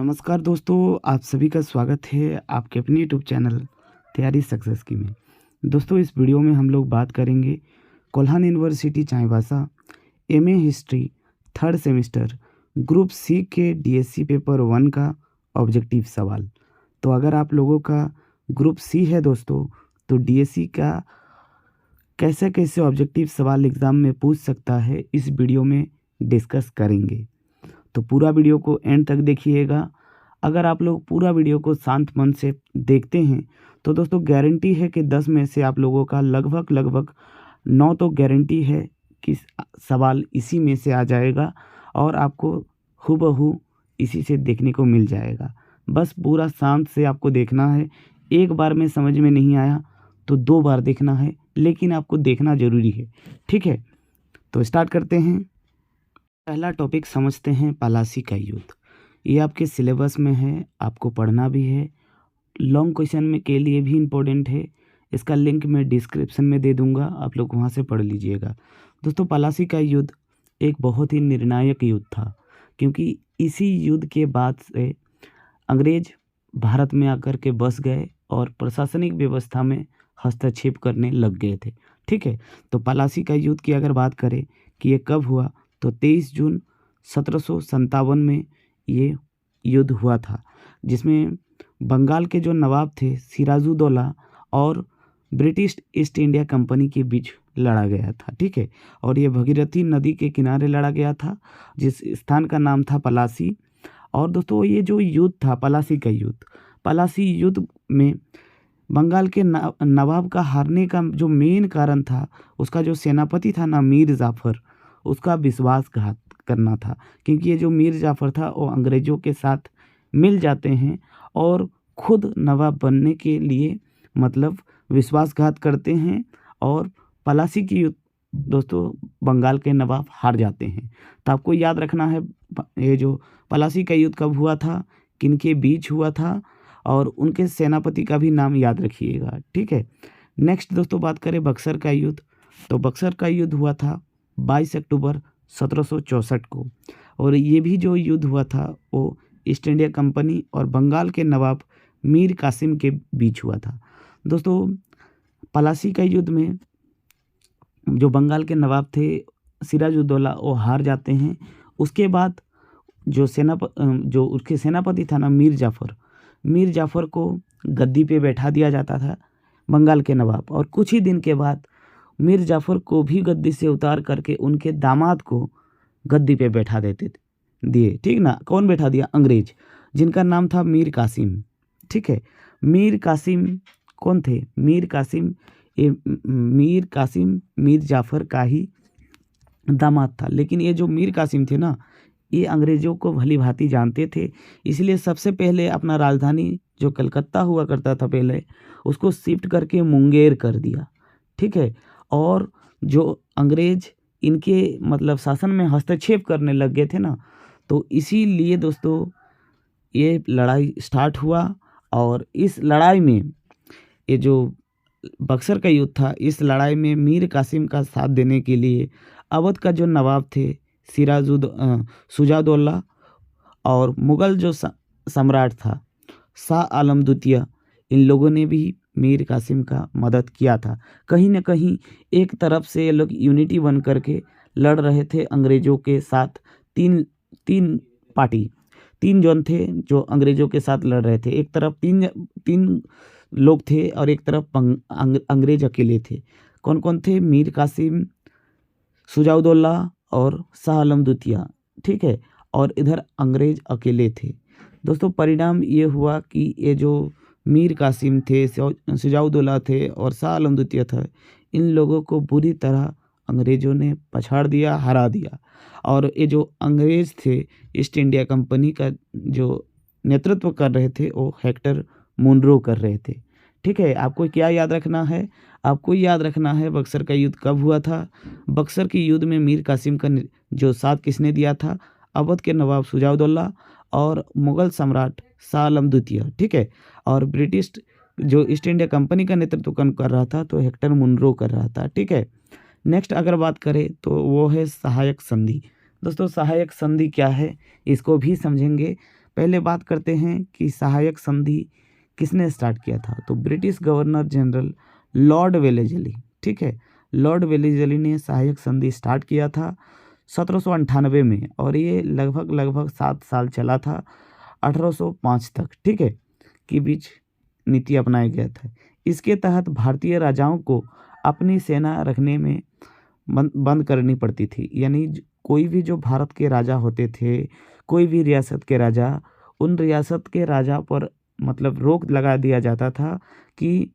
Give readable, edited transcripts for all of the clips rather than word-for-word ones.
नमस्कार दोस्तों, आप सभी का स्वागत है आपके अपने यूट्यूब चैनल तैयारी सक्सेस की में। दोस्तों, इस वीडियो में हम लोग बात करेंगे Kolhan university Chaibasa MA history third semester group C के डीएससी पेपर 1 का ऑब्जेक्टिव सवाल। तो अगर आप लोगों का ग्रुप सी है दोस्तों, तो डीएससी का कैसे कैसे ऑब्जेक्टिव सवाल एग्ज़ाम में पूछ सकता है, इस वीडियो में डिस्कस करेंगे। तो पूरा वीडियो को एंड तक देखिएगा। अगर आप लोग पूरा वीडियो को शांत मन से देखते हैं तो दोस्तों गारंटी है कि 10 में से आप लोगों का लगभग 9 तो गारंटी है कि सवाल इसी में से आ जाएगा और आपको हूबहू इसी से देखने को मिल जाएगा। बस पूरा शांत से आपको देखना है। एक बार में समझ में नहीं आया तो 2 बार देखना है, लेकिन आपको देखना ज़रूरी है। ठीक है, तो स्टार्ट करते हैं। पहला टॉपिक समझते हैं, पलासी का युद्ध। ये आपके सिलेबस में है, आपको पढ़ना भी है, लॉन्ग क्वेश्चन में के लिए भी इम्पोर्टेंट है। इसका लिंक मैं डिस्क्रिप्शन में दे दूंगा, आप लोग वहाँ से पढ़ लीजिएगा। दोस्तों, पलासी का युद्ध एक बहुत ही निर्णायक युद्ध था, क्योंकि इसी युद्ध के बाद से अंग्रेज भारत में आकर के बस गए और प्रशासनिक व्यवस्था में हस्तक्षेप करने लग गए थे। ठीक है, तो पलासी का युद्ध की अगर बात करें कि ये कब हुआ, तो 23 जून 1757 में ये युद्ध हुआ था, जिसमें बंगाल के जो नवाब थे सिराजुद्दौला और ब्रिटिश ईस्ट इंडिया कंपनी के बीच लड़ा गया था। ठीक है, और ये भगीरथी नदी के किनारे लड़ा गया था, जिस स्थान का नाम था पलासी। और दोस्तों, ये जो युद्ध था पलासी युद्ध में बंगाल के नवाब का हारने का जो मेन कारण था, उसका जो सेनापति था ना, मीर जाफ़र, उसका विश्वासघात करना था। क्योंकि ये जो मीर जाफ़र था वो अंग्रेज़ों के साथ मिल जाते हैं और खुद नवाब बनने के लिए मतलब विश्वासघात करते हैं, और पलासी की युद्ध दोस्तों बंगाल के नवाब हार जाते हैं। तो आपको याद रखना है ये जो पलासी का युद्ध कब हुआ था, किनके बीच हुआ था, और उनके सेनापति का भी नाम याद रखिएगा। ठीक है, नेक्स्ट दोस्तों बात करें बक्सर का युद्ध। तो बक्सर का युद्ध हुआ था 22 अक्टूबर 1764 को, और ये भी जो युद्ध हुआ था वो ईस्ट इंडिया कंपनी और बंगाल के नवाब मीर कासिम के बीच हुआ था। दोस्तों, पलासी का युद्ध में जो बंगाल के नवाब थे सिराजुद्दौला, वो हार जाते हैं। उसके बाद जो उसके सेनापति था ना मीर जाफ़र को गद्दी पे बैठा दिया जाता था बंगाल के नवाब, और कुछ ही दिन के बाद मीर जाफ़र को भी गद्दी से उतार करके उनके दामाद को गद्दी पे बैठा दिए। ठीक ना, कौन बैठा दिया? अंग्रेज, जिनका नाम था मीर कासिम। ठीक है, मीर कासिम कौन थे? मीर कासिम मीर जाफ़र का ही दामाद था। लेकिन ये जो मीर कासिम थे ना, ये अंग्रेज़ों को भली भांति जानते थे, इसलिए सबसे पहले अपना राजधानी जो कलकत्ता हुआ करता था पहले, उसको शिफ्ट करके मुंगेर कर दिया। ठीक है, और जो अंग्रेज इनके मतलब शासन में हस्तक्षेप करने लग गए थे ना, तो इसीलिए दोस्तों ये लड़ाई स्टार्ट हुआ। और इस लड़ाई में ये जो बक्सर का युद्ध था, इस लड़ाई में मीर कासिम का साथ देने के लिए अवध का जो नवाब थे शुजाउद्दौला, और मुग़ल जो सम्राट था शाह आलम द्वितीय, इन लोगों ने भी मीर कासिम का मदद किया था। कहीं न कहीं एक तरफ से ये लोग यूनिटी बन करके लड़ रहे थे अंग्रेज़ों के साथ। तीन जन थे जो अंग्रेज़ों के साथ लड़ रहे थे। एक तरफ तीन लोग थे और एक तरफ अंग्रेज अकेले थे। कौन-कौन थे? मीर कासिम, शुजाउद्दौला और शाह आलम द्वितीय। ठीक है, और इधर अंग्रेज अकेले थे। दोस्तों, परिणाम ये हुआ कि ये जो मीर कासिम थे, शुजाउद्दौला थे और शाह आलम द्वितीय था, इन लोगों को बुरी तरह अंग्रेज़ों ने पछाड़ दिया, हरा दिया। और ये जो अंग्रेज़ थे ईस्ट इंडिया कंपनी का जो नेतृत्व कर रहे थे, वो हेक्टर मुनरो कर रहे थे। ठीक है, आपको क्या याद रखना है? आपको याद रखना है बक्सर का युद्ध कब हुआ था। बक्सर के युद्ध में मीर कासिम का जो साथ किसने दिया था? अवध के नवाब शुजाउद्दौला और मुग़ल सम्राट शाह आलम द्वितीय। ठीक है, और ब्रिटिश जो ईस्ट इंडिया कंपनी का नेतृत्व कौन कर रहा था? तो हेक्टर मुनरो कर रहा था। ठीक है, नेक्स्ट अगर बात करें तो वो है सहायक संधि। दोस्तों, सहायक संधि क्या है, इसको भी समझेंगे। पहले बात करते हैं कि सहायक संधि किसने स्टार्ट किया था। तो British governor general Lord Wellesley, ठीक है, लॉर्ड वेलेस्ली ने सहायक संधि स्टार्ट किया था 1798 में, और ये लगभग 7 साल चला था 1805 तक, ठीक है, के बीच नीति अपनाया गया था। इसके तहत भारतीय राजाओं को अपनी सेना रखने में बंद करनी पड़ती थी। यानी कोई भी जो भारत के राजा होते थे, कोई भी रियासत के राजा, उन रियासत के राजा पर मतलब रोक लगा दिया जाता था कि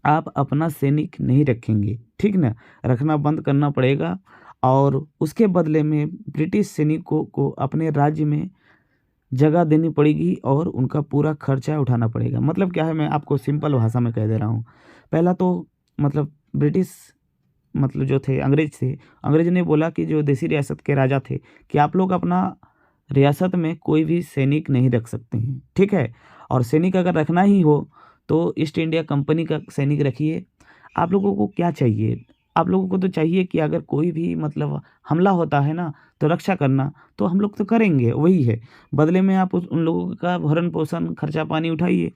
आप अपना सैनिक नहीं रखेंगे, ठीक ना, रखना बंद करना पड़ेगा, और उसके बदले में ब्रिटिश सैनिकों को अपने राज्य में जगह देनी पड़ेगी और उनका पूरा खर्चा उठाना पड़ेगा। मतलब क्या है, मैं आपको सिंपल भाषा में कह दे रहा हूँ। पहला तो मतलब ब्रिटिश मतलब जो थे अंग्रेज थे, अंग्रेज ने बोला कि जो देसी रियासत के राजा थे कि आप लोग अपना रियासत में कोई भी सैनिक नहीं रख सकते हैं, ठीक है, और सैनिक अगर रखना ही हो तो ईस्ट इंडिया कंपनी का सैनिक रखिए। आप लोगों को क्या चाहिए, आप लोगों को तो चाहिए कि अगर कोई भी मतलब हमला होता है ना तो रक्षा करना, तो हम लोग तो करेंगे, वही है, बदले में आप उन लोगों का भरण पोषण खर्चा पानी उठाइए।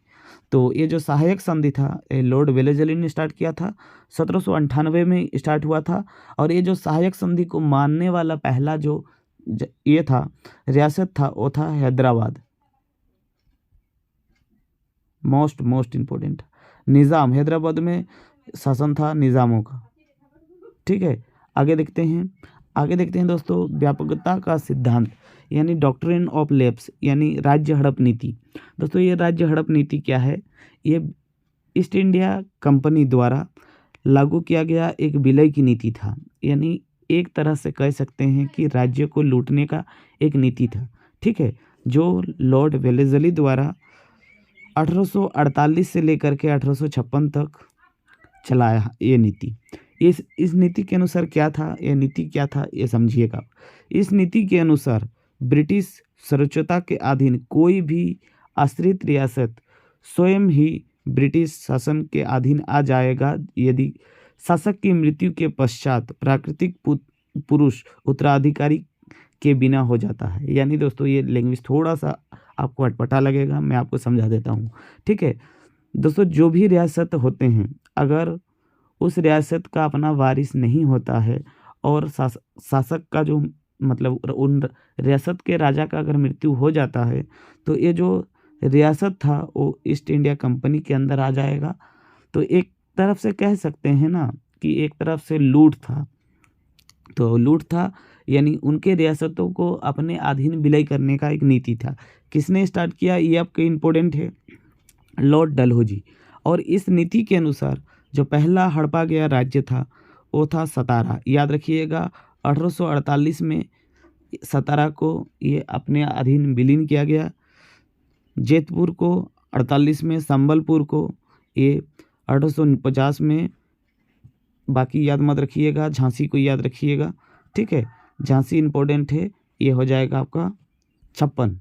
तो ये जो सहायक संधि था ये लॉर्ड वेलेस्ली ने स्टार्ट किया था, 1798 में स्टार्ट हुआ था। और ये जो सहायक संधि को मानने वाला पहला जो ये था रियासत था वो था हैदराबाद। मोस्ट इम्पोर्टेंट, निज़ाम, हैदराबाद में शासन था निज़ामों का, ठीक है। आगे देखते हैं दोस्तों, व्यापकता का सिद्धांत यानी डॉक्ट्रिन ऑफ लैप्स यानी राज्य हड़प नीति। दोस्तों ये राज्य हड़प नीति क्या है, ये ईस्ट इंडिया कंपनी द्वारा लागू किया गया एक विलय की नीति था। यानी एक तरह से कह सकते हैं कि राज्य को लूटने का एक नीति था, ठीक है, जो लॉर्ड वेलेस्ली द्वारा 1848 से लेकर के 1856 तक चलाया ये नीति। इस नीति के अनुसार क्या था, ये नीति क्या था ये समझिएगा। इस नीति के अनुसार ब्रिटिश सर्वोच्चता के अधीन कोई भी आश्रित रियासत स्वयं ही ब्रिटिश शासन के अधीन आ जाएगा यदि शासक की मृत्यु के पश्चात प्राकृतिक पुरुष उत्तराधिकारी के बिना हो जाता है। यानी दोस्तों ये लैंग्वेज थोड़ा सा आपको अटपटा लगेगा, मैं आपको समझा देता हूँ, ठीक है। दोस्तों जो भी रियासत होते हैं अगर उस रियासत का अपना वारिस नहीं होता है और शासक का जो मतलब उन रियासत के राजा का अगर मृत्यु हो जाता है तो ये जो रियासत था वो ईस्ट इंडिया कंपनी के अंदर आ जाएगा। तो एक तरफ से कह सकते हैं ना कि एक तरफ से लूट था, तो लूट था यानी उनके रियासतों को अपने अधीन विलय करने का एक नीति था। किसने स्टार्ट किया ये आपके इम्पोर्टेंट है, लॉर्ड डलहौजी। और इस नीति के अनुसार जो पहला हड़पा गया राज्य था वो था सतारा। याद रखिएगा 1848 में सतारा को ये अपने अधीन विलीन किया गया। जैतपुर को 48 में, संबलपुर को ये 1850 में, बाकी याद मत रखिएगा, झांसी को याद रखिएगा, ठीक है, झांसी इम्पोर्टेंट है, ये हो जाएगा आपका 56,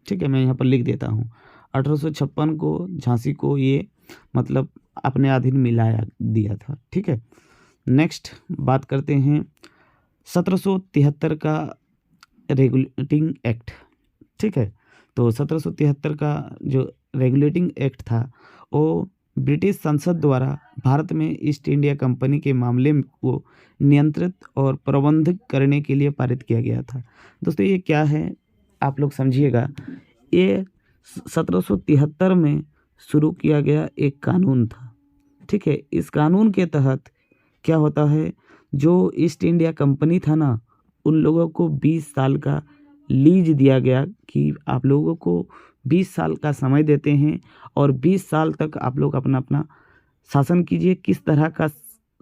ठीक है, मैं यहाँ पर लिख देता हूँ 1856 को झांसी को ये मतलब अपने अधीन मिलाया दिया था, ठीक है। नेक्स्ट बात करते हैं 1773 का रेगुलेटिंग एक्ट, ठीक है। तो 1773 का जो रेगुलेटिंग एक्ट था वो ब्रिटिश संसद द्वारा भारत में ईस्ट इंडिया कंपनी के मामले को नियंत्रित और प्रबंधित करने के लिए पारित किया गया था। दोस्तों ये क्या है आप लोग समझिएगा, ये 1773 में शुरू किया गया एक कानून था, ठीक है। इस कानून के तहत क्या होता है, जो ईस्ट इंडिया कंपनी था ना उन लोगों को 20 साल का लीज दिया गया कि आप लोगों को 20 साल का समय देते हैं और 20 साल तक आप लोग अपना अपना शासन कीजिए। किस तरह का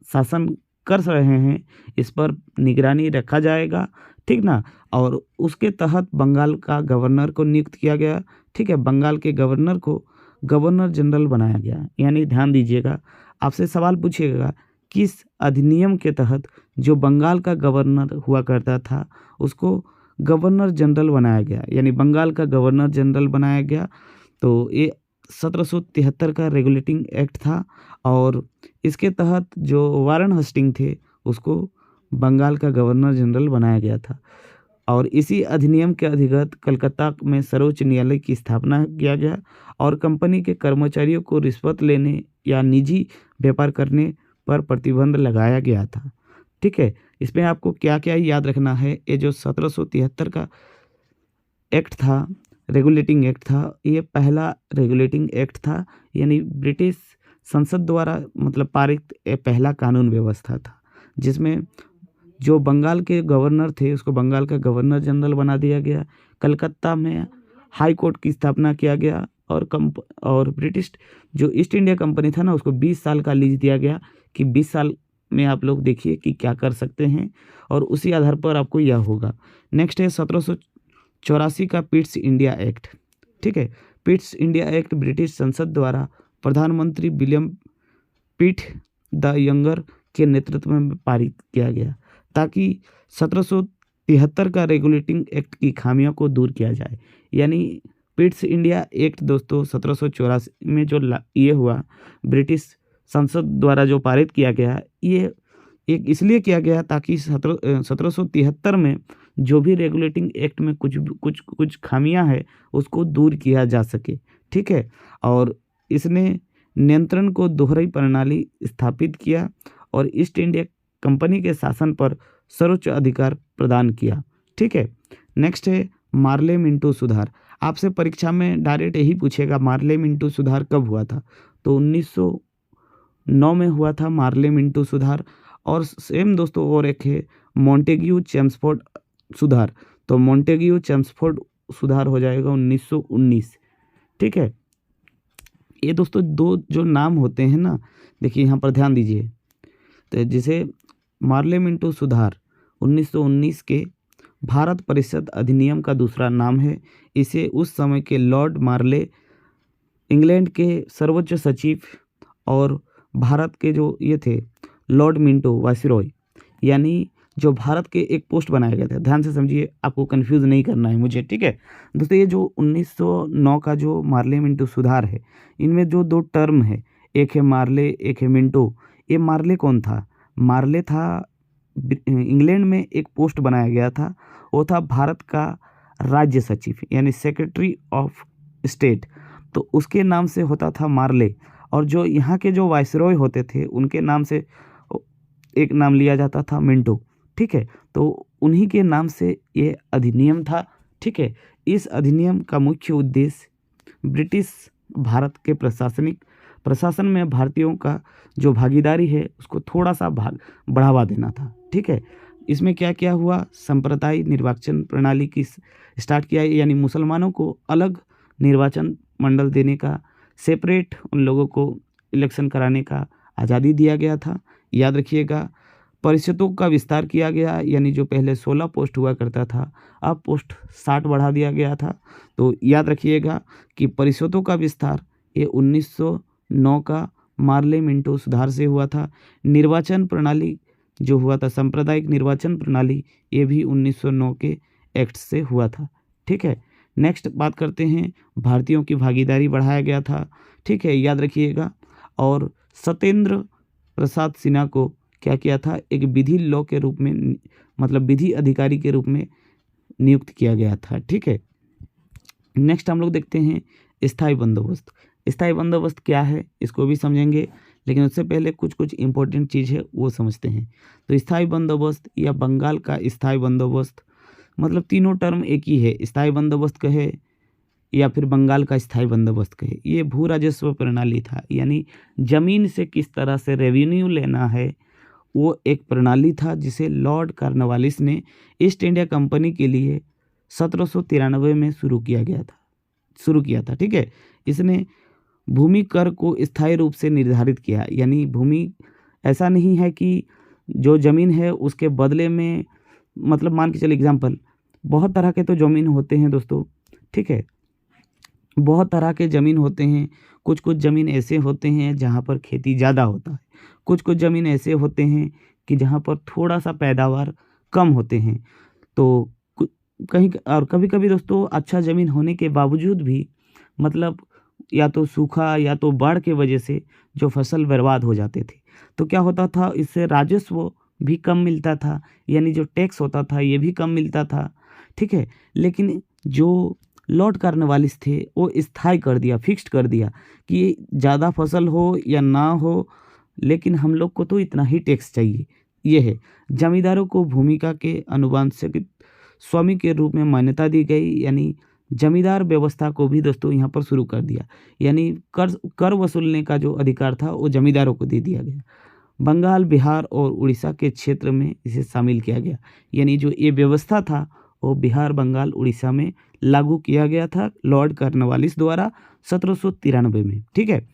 शासन कर रहे हैं इस पर निगरानी रखा जाएगा, ठीक ना। और उसके तहत बंगाल का गवर्नर को नियुक्त किया गया, ठीक है। बंगाल के गवर्नर को गवर्नर जनरल बनाया गया। यानी ध्यान दीजिएगा, आपसे सवाल पूछिएगा किस अधिनियम के तहत जो बंगाल का गवर्नर हुआ करता था उसको गवर्नर जनरल बनाया गया, यानी बंगाल का गवर्नर जनरल बनाया गया। तो ये 1773 का रेगुलेटिंग एक्ट था और इसके तहत जो वारन हस्टिंग थे उसको बंगाल का गवर्नर जनरल बनाया गया था। और इसी अधिनियम के अधिगत कलकत्ता में सर्वोच्च न्यायालय की स्थापना किया गया और कंपनी के कर्मचारियों को रिश्वत लेने या निजी व्यापार करने पर प्रतिबंध लगाया गया था। ठीक है, इसमें आपको क्या क्या याद रखना है। ये जो 1773 का एक्ट था, रेगुलेटिंग एक्ट था, ये पहला रेगुलेटिंग एक्ट था, यानी ब्रिटिश संसद द्वारा मतलब पारित ये पहला कानून व्यवस्था था, जिसमें जो बंगाल के गवर्नर थे उसको बंगाल का गवर्नर जनरल बना दिया गया। कलकत्ता में हाई कोर्ट की स्थापना किया गया और ब्रिटिश जो ईस्ट इंडिया कंपनी था ना उसको 20 साल का लीज दिया गया कि 20 साल में आप लोग देखिए कि क्या कर सकते हैं और उसी आधार पर आपको यह होगा। नेक्स्ट है 1784 का पिट्स इंडिया एक्ट। ठीक है, पिट्स इंडिया एक्ट ब्रिटिश संसद द्वारा प्रधानमंत्री विलियम पिट द यंगर के नेतृत्व में पारित किया गया ताकि 1773 का रेगुलेटिंग एक्ट की खामियों को दूर किया जाए। यानी पिट्स इंडिया एक्ट दोस्तों 1784 में जो ये हुआ, ब्रिटिश संसद द्वारा जो पारित किया गया, ये एक इसलिए किया गया ताकि 1773 में जो भी रेगुलेटिंग एक्ट में कुछ खामियां है उसको दूर किया जा सके। ठीक है, और इसने नियंत्रण को दोहराई प्रणाली स्थापित किया और ईस्ट इंडिया कंपनी के शासन पर सर्वोच्च अधिकार प्रदान किया। ठीक है, नेक्स्ट है मार्ले मिंटो सुधार। आपसे परीक्षा में डायरेक्ट यही पूछेगा मार्ले मिंटो सुधार कब हुआ था, तो 1909 में हुआ था मार्ले मिंटो सुधार। और सेम दोस्तों और एक है मॉन्टेग्यू चेम्सफोर्ड सुधार, तो मॉन्टेग्यू चेम्सफोर्ड सुधार हो जाएगा 1919। ठीक है, ये दोस्तों दो जो नाम होते हैं ना, देखिए यहाँ पर ध्यान दीजिए, तो जिसे मार्ले मिंटो सुधार 1919 के भारत परिषद अधिनियम का दूसरा नाम है। इसे उस समय के लॉर्ड मार्ले, इंग्लैंड के सर्वोच्च सचिव और भारत के जो ये थे लॉर्ड मिंटो वायसरॉय, यानी जो भारत के एक पोस्ट बनाया गया था। ध्यान से समझिए, आपको कंफ्यूज नहीं करना है मुझे। ठीक है दोस्तों, ये जो 1909 का जो मार्ले मिंटो सुधार है, इनमें जो दो टर्म है, एक है मार्ले एक है मिंटो। ये मार्ले कौन था? मार्ले था इंग्लैंड में एक पोस्ट बनाया गया था, वो था भारत का राज्य सचिव यानी सेक्रेटरी ऑफ स्टेट, तो उसके नाम से होता था मार्ले। और जो यहाँ के जो वायसरॉय होते थे उनके नाम से एक नाम लिया जाता था मिंटो। ठीक है, तो उन्हीं के नाम से ये अधिनियम था। ठीक है, इस अधिनियम का मुख्य उद्देश्य ब्रिटिश भारत के प्रशासन में भारतीयों का जो भागीदारी है उसको थोड़ा सा बढ़ावा देना था। ठीक है, इसमें क्या क्या हुआ, संप्रदाय निर्वाचन प्रणाली की स्टार्ट किया, यानी मुसलमानों को अलग निर्वाचन मंडल देने का, सेपरेट उन लोगों को इलेक्शन कराने का आज़ादी दिया गया था। याद रखिएगा, परिषदों का विस्तार किया गया, यानी जो पहले 16 पोस्ट हुआ करता था अब पोस्ट 60 बढ़ा दिया गया था। तो याद रखिएगा कि परिषदों का विस्तार ये 1909 का मार्ले मिंटो सुधार से हुआ था। निर्वाचन प्रणाली जो हुआ था, सांप्रदायिक निर्वाचन प्रणाली, ये भी 1909 के एक्ट से हुआ था। ठीक है, नेक्स्ट बात करते हैं, भारतीयों की भागीदारी बढ़ाया गया था। ठीक है, याद रखिएगा। और सत्येंद्र प्रसाद सिन्हा को क्या किया था, एक विधि लॉ के रूप में, मतलब विधि अधिकारी के रूप में नियुक्त किया गया था। ठीक है, नेक्स्ट हम लोग देखते हैं स्थायी बंदोबस्त। स्थायी बंदोबस्त क्या है इसको भी समझेंगे, लेकिन उससे पहले कुछ इंपॉर्टेंट चीज़ है वो समझते हैं। तो स्थायी बंदोबस्त या बंगाल का स्थायी बंदोबस्त, मतलब तीनों टर्म एक ही है, स्थायी बंदोबस्त कहे या फिर बंगाल का स्थायी बंदोबस्त कहे। ये भू राजस्व प्रणाली था, यानी जमीन से किस तरह से रेवेन्यू लेना है, वो एक प्रणाली था जिसे लॉर्ड कॉर्नवालिस ने ईस्ट इंडिया कंपनी के लिए 1793 में शुरू किया था। ठीक है, इसने भूमि कर को स्थायी रूप से निर्धारित किया, यानी भूमि ऐसा नहीं है कि जो ज़मीन है उसके बदले में, मतलब मान के चलिए एग्जाम्पल, बहुत तरह के तो ज़मीन होते हैं दोस्तों। ठीक है, बहुत तरह के ज़मीन होते हैं। कुछ ज़मीन ऐसे होते हैं जहाँ पर खेती ज़्यादा होता है, कुछ ज़मीन ऐसे होते हैं कि जहाँ पर थोड़ा सा पैदावार कम होते हैं। तो कहीं और कभी दोस्तों अच्छा ज़मीन होने के बावजूद भी, मतलब या तो सूखा या तो बाढ़ के वजह से जो फसल बर्बाद हो जाते थे, तो क्या होता था, इससे राजस्व भी कम मिलता था, यानी जो टैक्स होता था ये भी कम मिलता था। ठीक है। लेकिन जो लॉर्ड कॉर्नवालिस थे वो स्थायी कर दिया, फिक्स्ड कर दिया कि ज़्यादा फसल हो या ना हो, लेकिन हम लोग को तो इतना ही टैक्स चाहिए। ये है, जमींदारों को भूमिका के अनुवांशिक स्वामी के रूप में मान्यता दी गई, यानी जमींदार व्यवस्था को भी दोस्तों यहाँ पर शुरू कर दिया, यानी कर कर वसूलने का जो अधिकार था वो जमींदारों को दे दिया गया। बंगाल, बिहार और उड़ीसा के क्षेत्र में इसे शामिल किया गया, यानी जो ये व्यवस्था था वो बिहार, बंगाल, उड़ीसा में लागू किया गया था लॉर्ड कॉर्नवालिस द्वारा 1793 में। ठीक है।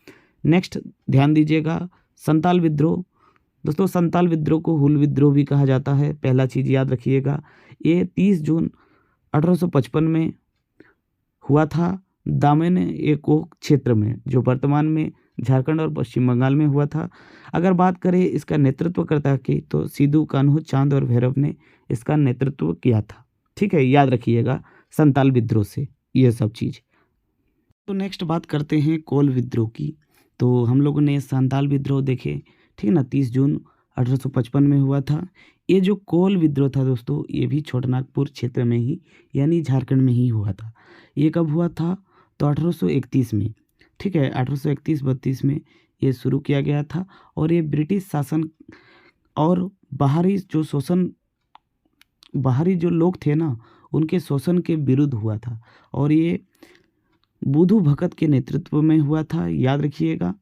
नेक्स्ट ध्यान दीजिएगा, संताल विद्रोह। दोस्तों संताल विद्रोह को हुल विद्रोह भी कहा जाता है। पहला चीज़ याद रखिएगा, ये 30 जून 1855 में हुआ था दामन एको क्षेत्र में, जो वर्तमान में झारखंड और पश्चिम बंगाल में हुआ था। अगर बात करें इसका नेतृत्वकर्ता की, तो सिद्धू कान्हू चांद और भैरव ने इसका नेतृत्व किया था। ठीक है, याद रखिएगा संताल विद्रोह से ये सब चीज़। तो नेक्स्ट बात करते हैं कोल विद्रोह की। तो हम लोगों ने संताल विद्रोह देखे, ठीक ना, 30 जून 1855 में हुआ था। ये जो कोल विद्रोह था दोस्तों, ये भी छोटानागपुर क्षेत्र में ही, यानी झारखंड में ही हुआ था। ये कब हुआ था? तो 1831 में। ठीक है, 1831-32 में ये शुरू किया गया था, और ये ब्रिटिश शासन और बाहरी जो लोग थे ना, उनके शोषण के विरुद्ध हुआ था, और ये बुधु भगत के नेतृत्व में हुआ था। याद रखिएगा,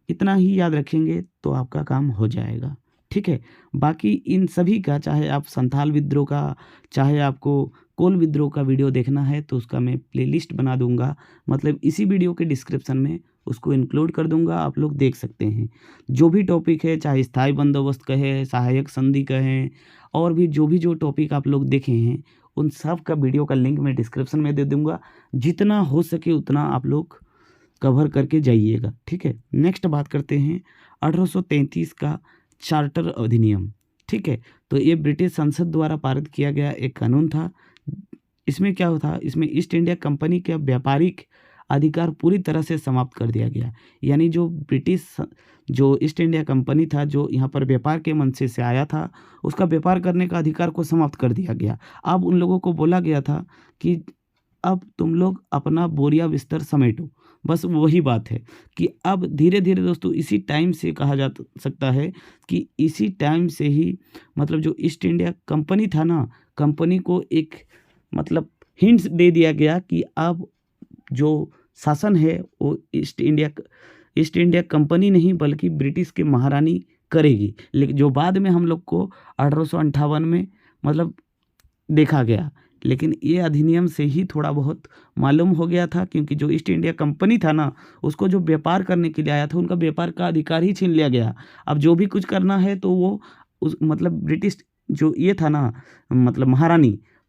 इतना ही याद रखेंगे तो आपका काम हो जाएगा। ठीक है, बाकी इन सभी का, चाहे आप संथाल विद्रोह का, चाहे आपको कोल विद्रोह का वीडियो देखना है, तो उसका मैं प्लेलिस्ट बना दूंगा, मतलब इसी वीडियो के डिस्क्रिप्शन में उसको इंक्लूड कर दूंगा, आप लोग देख सकते हैं। जो भी टॉपिक है, चाहे स्थायी बंदोबस्त कहे, सहायक संधि कहें, और भी जो टॉपिक आप लोग देखे हैं, उन सब का वीडियो का लिंक मैं डिस्क्रिप्शन में दे दूंगा। जितना हो सके उतना आप लोग कवर करके जाइएगा। ठीक है, नेक्स्ट बात करते हैं 1833 का चार्टर अधिनियम। ठीक है, तो ये ब्रिटिश संसद द्वारा पारित किया गया एक कानून था। इसमें क्या था, इसमें ईस्ट इंडिया कंपनी के व्यापारिक अधिकार पूरी तरह से समाप्त कर दिया गया, यानी जो ईस्ट इंडिया कंपनी था, जो यहाँ पर व्यापार के मंशे से आया था, उसका व्यापार करने का अधिकार को समाप्त कर दिया गया। अब उन लोगों को बोला गया था कि अब तुम लोग अपना बोरिया बिस्तर समेटो। बस वही बात है कि अब धीरे धीरे दोस्तों, इसी टाइम से कहा जा सकता है कि इसी टाइम से ही, मतलब जो ईस्ट इंडिया कंपनी था ना, कंपनी को एक मतलब हिंट्स दे दिया गया कि अब जो शासन है वो ईस्ट इंडिया कंपनी नहीं बल्कि ब्रिटिश के महारानी करेगी। लेकिन जो बाद में हम लोग को 1858 में मतलब देखा गया, लेकिन ये अधिनियम से ही थोड़ा बहुत मालूम हो गया था, क्योंकि जो ईस्ट इंडिया कंपनी था ना, उसको जो व्यापार करने के लिए आया था, उनका व्यापार का अधिकार ही छीन लिया गया। अब जो भी कुछ करना है तो वो मतलब ब्रिटिश जो ये था ना, मतलब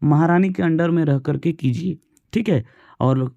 महारानी के अंडर में रह करके कीजिए। ठीक है, और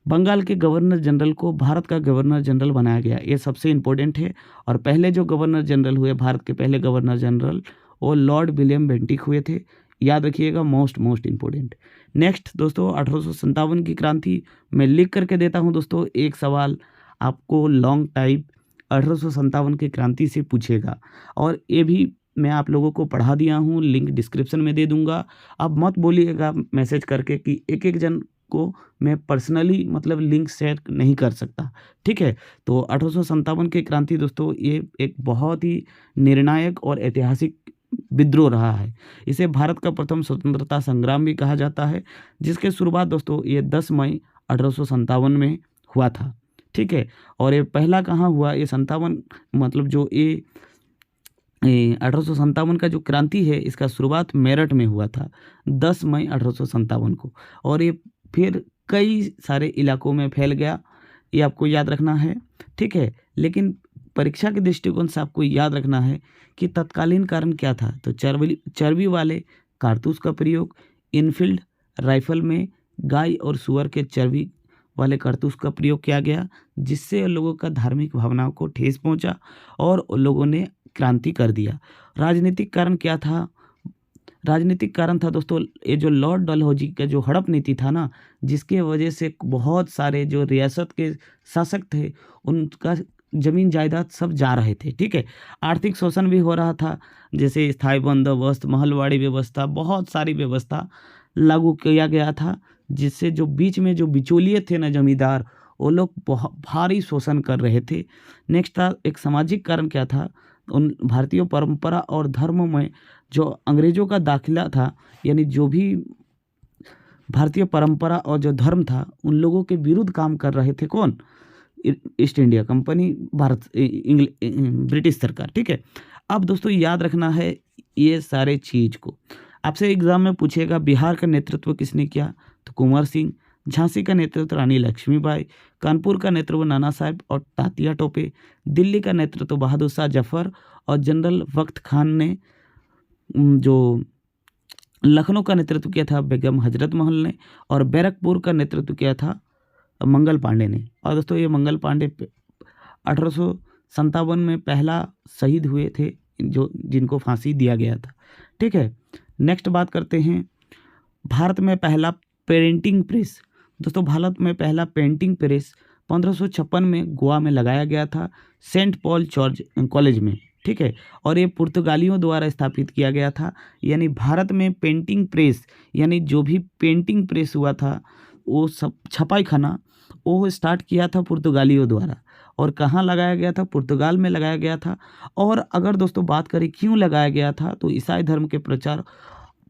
बंगाल के गवर्नर जनरल को भारत का गवर्नर जनरल बनाया गया, ये सबसे इम्पोर्टेंट है। और पहले जो गवर्नर जनरल हुए, भारत के पहले गवर्नर जनरल, वो लॉर्ड विलियम बेंटिक हुए थे। याद रखिएगा, मोस्ट इम्पोर्टेंट। नेक्स्ट दोस्तों 1857 की क्रांति, मैं लिख करके देता हूं दोस्तों, एक सवाल आपको लॉन्ग टाइप 1857 की क्रांति से पूछेगा, और ये भी मैं आप लोगों को पढ़ा दिया हूं, लिंक डिस्क्रिप्शन में दे दूंगा। अब मत बोलिएगा मैसेज करके कि एक जन को मैं पर्सनली मतलब लिंक शेयर नहीं कर सकता। ठीक है, तो 1857 की क्रांति दोस्तों, ये एक बहुत ही निर्णायक और ऐतिहासिक विद्रोह रहा है। इसे भारत का प्रथम स्वतंत्रता संग्राम भी कहा जाता है, जिसके शुरुआत दोस्तों ये 10 मई 1857 में हुआ था। ठीक है, और ये पहला कहाँ हुआ, ये 57 मतलब जो ये 1857 का जो क्रांति है, इसका शुरुआत मेरठ में हुआ था 10 मई 1857 को, और ये फिर कई सारे इलाकों में फैल गया, ये आपको याद रखना है। ठीक है, लेकिन परीक्षा के दृष्टिकोण से आपको याद रखना है कि तत्कालीन कारण क्या था। तो चर्बी वाले कारतूस का प्रयोग, इनफील्ड राइफल में गाय और सुअर के चर्बी वाले कारतूस का प्रयोग किया गया, जिससे लोगों का धार्मिक भावनाओं को ठेस पहुंचा और लोगों ने क्रांति कर दिया। राजनीतिक कारण क्या था? राजनीतिक कारण था दोस्तों, ये जो लॉर्ड डलहौजी का जो हड़प नीति था ना, जिसके वजह से बहुत सारे जो रियासत के शासक थे, उनका जमीन जायदाद सब जा रहे थे। ठीक है, आर्थिक शोषण भी हो रहा था, जैसे स्थायी बंदोबस्त, महलवाड़ी व्यवस्था, बहुत सारी व्यवस्था लागू किया गया था, जिससे जो बीच में जो बिचौलिए थे ना जमींदार, वो लोग बहुत भारी शोषण कर रहे थे। नेक्स्ट था एक सामाजिक कारण क्या था, उन भारतीय परंपरा और धर्म में जो अंग्रेज़ों का दाखिला था, यानी जो भी भारतीय परंपरा और जो धर्म था उन लोगों के विरुद्ध काम कर रहे थे कौन, ईस्ट इंडिया कंपनी, ब्रिटिश सरकार। ठीक है, अब दोस्तों याद रखना है ये सारे चीज़ को। आपसे एग्जाम में पूछेगा बिहार का नेतृत्व किसने किया, तो कुंवर सिंह। झांसी का नेतृत्व रानी लक्ष्मीबाई। कानपुर का नेतृत्व नाना साहब और तात्या टोपे। दिल्ली का नेतृत्व बहादुर शाह जफर और जनरल वक्त खान ने। जो लखनऊ का नेतृत्व किया था बेगम हजरत महल ने। और बैरकपुर का नेतृत्व किया था मंगल पांडे ने। और दोस्तों ये मंगल पांडे 1857 में पहला शहीद हुए थे, जो जिनको फांसी दिया गया था। ठीक है, नेक्स्ट बात करते हैं भारत में पहला पेंटिंग प्रेस। दोस्तों भारत में पहला पेंटिंग प्रेस 1556 में गोवा में लगाया गया था, सेंट पॉल चर्च कॉलेज में। ठीक है, और ये पुर्तगालियों द्वारा स्थापित किया गया था। यानी भारत में पेंटिंग प्रेस, यानी जो भी पेंटिंग प्रेस हुआ था वो सब छपाई खाना वो स्टार्ट किया था पुर्तगालियों द्वारा। और कहाँ लगाया गया था, पुर्तगाल में लगाया गया था। और अगर दोस्तों बात करें क्यों लगाया गया था, तो ईसाई धर्म के प्रचार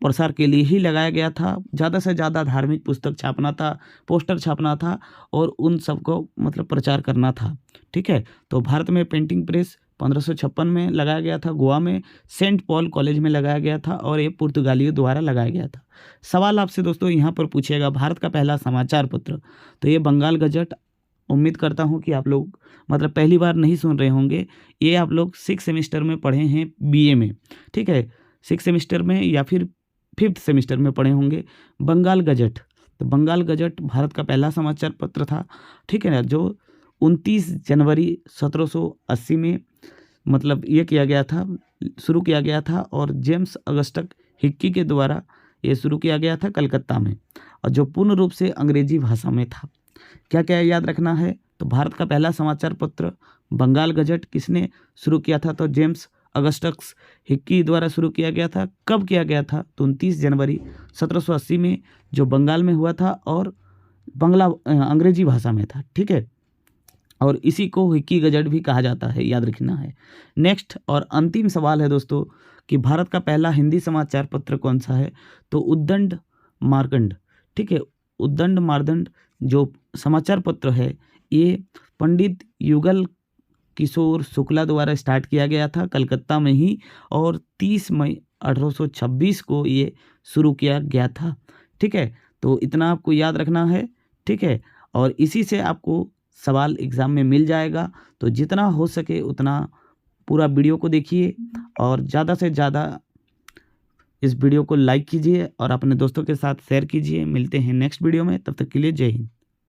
प्रसार के लिए ही लगाया गया था। ज़्यादा से ज़्यादा धार्मिक पुस्तक छापना था, पोस्टर छापना था और उन सबको मतलब प्रचार करना था। ठीक है, तो भारत में पेंटिंग प्रेस 1556 में लगाया गया था, गोवा में सेंट पॉल कॉलेज में लगाया गया था और ये पुर्तगालियों द्वारा लगाया गया था। सवाल आपसे दोस्तों यहाँ पर पूछेगा भारत का पहला समाचार पत्र, तो ये बंगाल गजट। उम्मीद करता हूँ कि आप लोग मतलब पहली बार नहीं सुन रहे होंगे, ये आप लोग 6 सेमेस्टर में पढ़े हैं बीए में। ठीक है, 6 सेमेस्टर में या फिर 5th सेमेस्टर में पढ़े होंगे बंगाल गजट। तो बंगाल गजट भारत का पहला समाचार पत्र था। ठीक है ना, जो 29 जनवरी 1780 में मतलब ये किया गया था, शुरू किया गया था और जेम्स अगस्टस हिक्की के द्वारा ये शुरू किया गया था कलकत्ता में, और जो पूर्ण रूप से अंग्रेजी भाषा में था। क्या क्या याद रखना है, तो भारत का पहला समाचार पत्र बंगाल गजट किसने शुरू किया था, तो जेम्स अगस्टस हिक्की द्वारा शुरू किया गया था। कब किया गया था, तो 29 जनवरी 1780 में, जो बंगाल में हुआ था और अंग्रेजी भाषा में था। ठीक है, और इसी को हिक्की गजट भी कहा जाता है, याद रखना है। नेक्स्ट और अंतिम सवाल है दोस्तों कि भारत का पहला हिंदी समाचार पत्र कौन सा है, तो उद्दंड मार्कंड। ठीक है, उद्दंड मार्दंड जो समाचार पत्र है ये पंडित युगल किशोर शुक्ला द्वारा स्टार्ट किया गया था कलकत्ता में ही, और 30 मई 1826 को ये शुरू किया गया था। ठीक है, तो इतना आपको याद रखना है। ठीक है, और इसी से आपको सवाल एग्ज़ाम में मिल जाएगा। तो जितना हो सके उतना पूरा वीडियो को देखिए और ज़्यादा से ज़्यादा इस वीडियो को लाइक कीजिए और अपने दोस्तों के साथ शेयर कीजिए। मिलते हैं नेक्स्ट वीडियो में, तब तक के लिए जय हिंद।